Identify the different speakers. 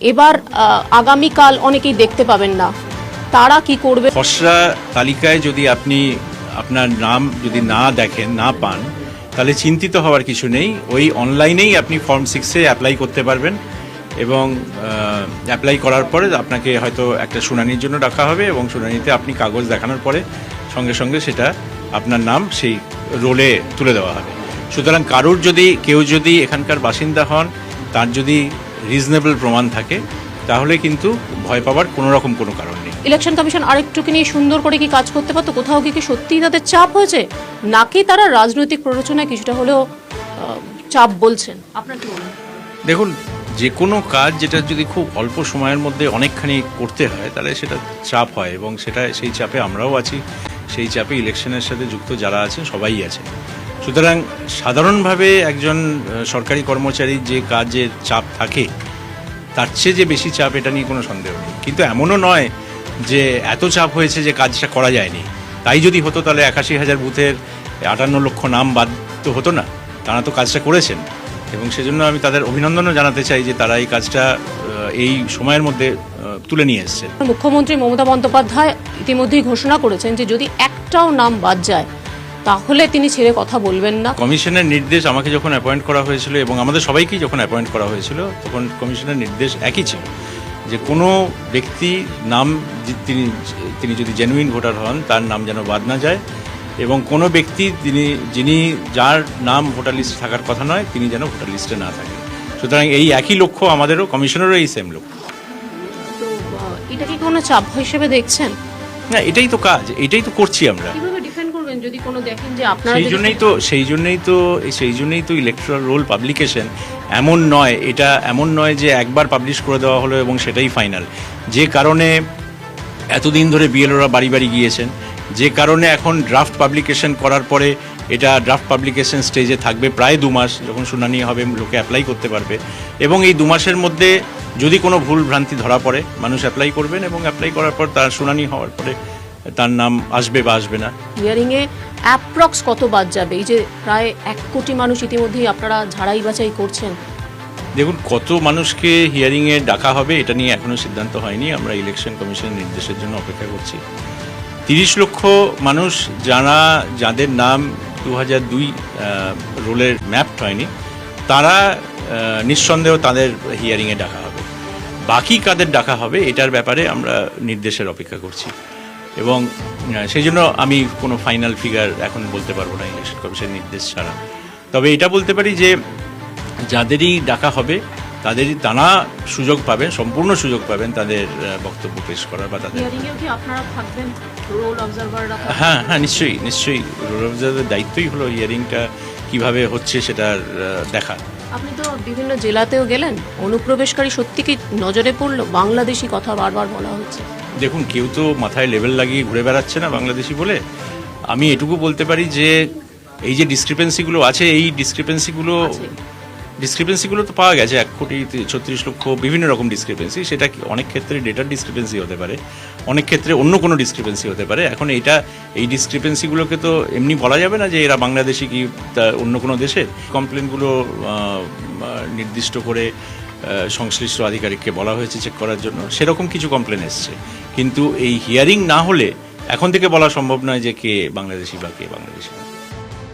Speaker 1: এবার আগামীকাল অনেকেই দেখতে পাবেন না, তারা কি করবে?
Speaker 2: খসড়া তালিকায় যদি আপনি আপনার নাম যদি না দেখেন, না পান, তাহলে চিন্তিত হওয়ার কিছু নেই। ওই অনলাইনেই আপনি ফর্ম 6-এ অ্যাপ্লাই করতে পারবেন এবং অ্যাপ্লাই করার পরে আপনাকে হয়তো একটা শুনানির জন্য ডাকা হবে এবং শুনানিতে আপনি কাগজ দেখানোর পরে সঙ্গে সঙ্গে সেটা আপনার নাম সেই রোলে তুলে দেওয়া হবে। সুতরাং কেউ যদি এখানকার বাসিন্দা হন, তার যদি রিজনেবল প্রমাণ থাকে, তাহলে কিন্তু ভয় পাওয়ার কোনো কারণ নেই।
Speaker 1: ইলেকশন কমিশন আরেকটুখানি সুন্দর করে কি কাজ করতে পারতো? কোথাও কি সত্যিই তাদের চাপ হয়েছে, নাকি তারা রাজনৈতিক প্ররোচনায় কিছুটা হলেও চাপ বলছেন? আপনার কি মনে হয়?
Speaker 2: দেখুন, যে কোনো কাজ যেটা যদি খুব অল্প সময়ের মধ্যে অনেকখানি করতে হয়, তাহলে সেটা চাপ হয় এবং সেই চাপে আমরাও আছি, সেই চাপে ইলেকশনের সাথে যুক্ত যারা আছেন সবাই আছে। সুতরাং সাধারণভাবে একজন সরকারি কর্মচারীর যে কাজের চাপ থাকে, তার চেয়ে যে বেশি চাপ, এটা নিয়ে কোনো সন্দেহ নেই। কিন্তু এমনও নয় যে এত চাপ হয়েছে যে কাজটা করা যায়নি। তাই যদি হতো তাহলে 81,000 বুথের 58 লক্ষ নাম বাদ তো হতো না। তারা তো কাজটা করেছেন এবং সেজন্য আমি তাদের অভিনন্দনও জানাতে চাই যে তারা এই কাজটা এই সময়ের মধ্যে তুলে নিয়ে এসেছেন।
Speaker 1: মুখ্যমন্ত্রী মমতা বন্দ্যোপাধ্যায় ইতিমধ্যেই ঘোষণা করেছেন যে যদি একটাও নাম বাদ যায় তাহলে তিনি ছেড়ে কথা বলবেন না।
Speaker 2: কমিশনের নির্দেশ আমাকে যখন অ্যাপয়েন্ট করা হয়েছিল এবং আমাদের সবাইকেই যখন অ্যাপয়েন্ট করা হয়েছিল, তখন কমিশনের নির্দেশ একই ছিল যে কোনো ব্যক্তি নাম তিনি যদি জেনুইন ভোটার হন, তার নাম যেন বাদ না যায় এবং কোনো ব্যক্তি যার নাম ভোটার লিস্টে থাকার কথা নয়, তিনি যেন ভোটার লিস্টে না থাকেন। সুতরাং এই একই লক্ষ্য আমাদেরও, কমিশনেরও এই সেম লক্ষ্য।
Speaker 1: তো এটা কি কোনো চাপ হিসেবে দেখছেন?
Speaker 2: না, এটাই তো কাজ, এটাই তো করছি আমরা।
Speaker 1: কিভাবে ডিফেন্ড করবেন যদি কোনো দেখেন যে আপনারা? সেই জন্যই তো ইলেকট্রাল রোল পাবলিকেশন এমন নয় যে একবার পাবলিশ করে দেওয়া হলো এবং সেটাই ফাইনাল। যে কারণে এতদিন ধরে বিএলওরা বাড়ি বাড়ি গিয়েছেন, যে কারণে এখন ড্রাফট পাবলিকেশন করার পরে এটা ড্রাফট পাবলিকেশন স্টেজে থাকবে প্রায় 2 মাস। যখন শুনানি হবে, লোকে অ্যাপ্লাই করতে পারবে এবং এই 2 মাসের মধ্যে যদি কোনো ভুল ভ্রান্তি ধরা পড়ে, মানুষ অ্যাপ্লাই করবেন এবং অ্যাপ্লাই করার পর তার শুনানি হওয়ার পরে তার নাম আসবে বা আসবে না। হিয়ারিংয়ে অ্যাপ্রক্স কত বাদ যাবে? এই যে প্রায় 1 কোটি মানুষ ইতিমধ্যেই আপনারা ঝাড়াই বাছাই করছেন।
Speaker 2: দেখুন, কত মানুষকে হিয়ারিংয়ে ডাকা হবে এটা নিয়ে এখনও সিদ্ধান্ত হয়নি। আমরা ইলেকশন কমিশনের নির্দেশের জন্য অপেক্ষা করছি। 30 লক্ষ মানুষ যাদের নাম 2002 রোলের ম্যাপড হয়নি, তারা নিঃসন্দেহ তাদের হিয়ারিংয়ে ডাকা হবে। বাকি কাদের ডাকা হবে এটার ব্যাপারে আমরা নির্দেশের অপেক্ষা করছি এবং সেই জন্য আমি কোনো ফাইনাল ফিগার এখন বলতে পারবো না ইলেকশন কমিশনের নির্দেশ ছাড়া। তবে এটা বলতে পারি যে যাদেরই ডাকা হবে তারা সুযোগ পাবেন, সম্পূর্ণ সুযোগ পাবেন তাদের বক্তব্য পেশ করার বা তাদের। হ্যাঁ, নিশ্চয়ই রোল অবজারভারের দায়িত্বই হলো হিয়ারিংটা কিভাবে হচ্ছে সেটার দেখা।
Speaker 1: আপনি তো বিভিন্ন জেলাতেও গেলেন, অনুপ্রবেশকারী সত্যি কি নজরে পড়লো? বাংলাদেশি কথা বারবার বলা হচ্ছে। দেখুন,
Speaker 2: কেউ তো মাথায় লেবেল লাগিয়ে ঘুরে বেড়াচ্ছে না বাংলাদেশি বলে। আমি এটুকু বলতে পারি যে এই যে ডিসক্রিপেন্সিগুলো আছে, এই ডিসক্রিপেন্সিগুলো তো পাওয়া গেছে। 1,36,00,000 বিভিন্ন রকম ডিসক্রিপেন্সি। সেটা অনেক ক্ষেত্রে ডেটার ডিসক্রিপেন্সি হতে পারে, অনেক ক্ষেত্রে অন্য কোনো ডিসক্রিপেন্সি হতে পারে। এখন এই ডিসক্রিপেন্সিগুলোকে তো এমনি বলা যাবে না যে এরা বাংলাদেশি কি অন্য কোনো দেশের। কমপ্লেনগুলো নির্দিষ্ট করে সংশ্লিষ্ট আধিকারিককে বলা হয়েছে চেক করার জন্য, সেরকম কিছু কমপ্লেন এসছে। কিন্তু এই হিয়ারিং না হলে এখন থেকে বলা সম্ভব নয় যে কে বাংলাদেশি বা কে বাংলাদেশি না।